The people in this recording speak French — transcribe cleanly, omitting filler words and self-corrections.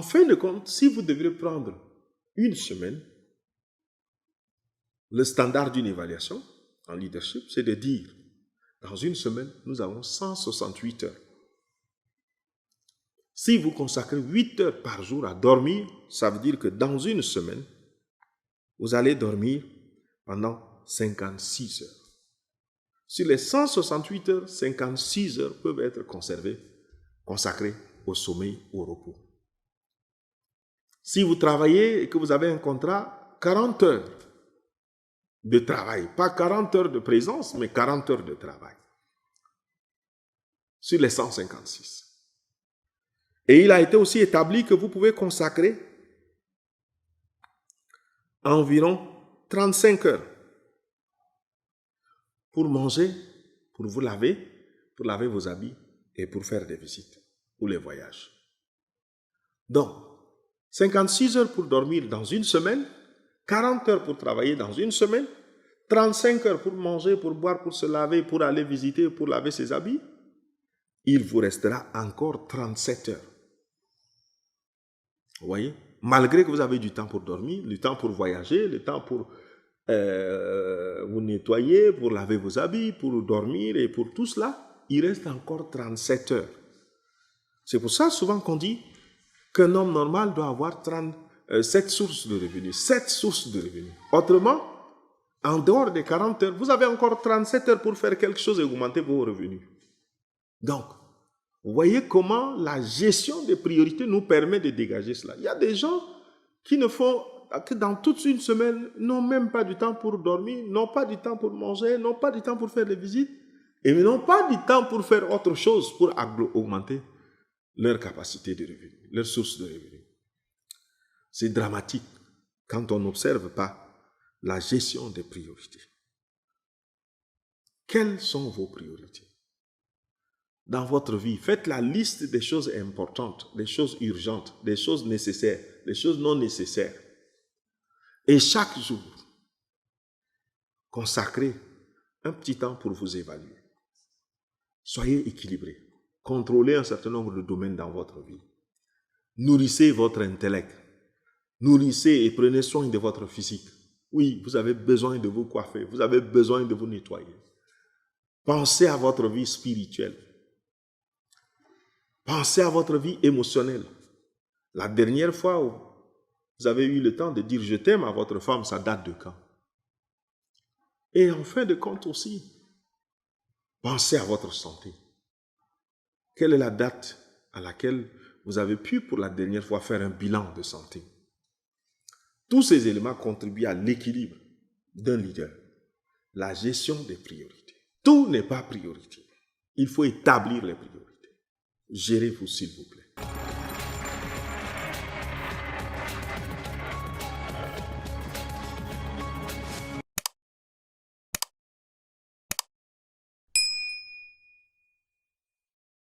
fin de compte, si vous devrez prendre une semaine, le standard d'une évaluation en leadership, c'est de dire, dans une semaine, nous avons 168 heures. Si vous consacrez 8 heures par jour à dormir, ça veut dire que dans une semaine, vous allez dormir pendant 56 heures. Sur les 168 heures, 56 heures peuvent être consacrées au sommeil, au repos. Si vous travaillez et que vous avez un contrat, 40 heures de travail, pas 40 heures de présence, mais 40 heures de travail. Sur les 156. Et il a été aussi établi que vous pouvez consacrer environ 35 heures pour manger, pour vous laver, pour laver vos habits et pour faire des visites ou les voyages. Donc, 56 heures pour dormir dans une semaine, 40 heures pour travailler dans une semaine, 35 heures pour manger, pour boire, pour se laver, pour aller visiter, pour laver ses habits. Il vous restera encore 37 heures. Vous voyez? Malgré que vous avez du temps pour dormir, du temps pour voyager, le temps pour vous nettoyer, pour laver vos habits, pour dormir et pour tout cela, il reste encore 37 heures. C'est pour ça souvent qu'on dit qu'un homme normal doit avoir 7 sources de revenus. 7 sources de revenus. Autrement, en dehors des 40 heures, vous avez encore 37 heures pour faire quelque chose et augmenter vos revenus. Donc, vous voyez comment la gestion des priorités nous permet de dégager cela. Il y a des gens qui que dans toute une semaine, n'ont même pas du temps pour dormir, n'ont pas du temps pour manger, n'ont pas du temps pour faire des visites, et n'ont pas du temps pour faire autre chose pour augmenter leur capacité de revenus, leur source de revenus. C'est dramatique quand on n'observe pas la gestion des priorités. Quelles sont vos priorités? Dans votre vie, faites la liste des choses importantes, des choses urgentes, des choses nécessaires, des choses non nécessaires. Et chaque jour, consacrez un petit temps pour vous évaluer. Soyez équilibrés. Contrôlez un certain nombre de domaines dans votre vie. Nourrissez votre intellect. Nourrissez et prenez soin de votre physique. Oui, vous avez besoin de vous coiffer. Vous avez besoin de vous nettoyer. Pensez à votre vie spirituelle. Pensez à votre vie émotionnelle. La dernière fois où vous avez eu le temps de dire « je t'aime » à votre femme, ça date de quand? Et en fin de compte aussi, pensez à votre santé. Quelle est la date à laquelle vous avez pu pour la dernière fois faire un bilan de santé? Tous ces éléments contribuent à l'équilibre d'un leader. La gestion des priorités. Tout n'est pas priorité. Il faut établir les priorités. Gérez-vous, s'il vous plaît.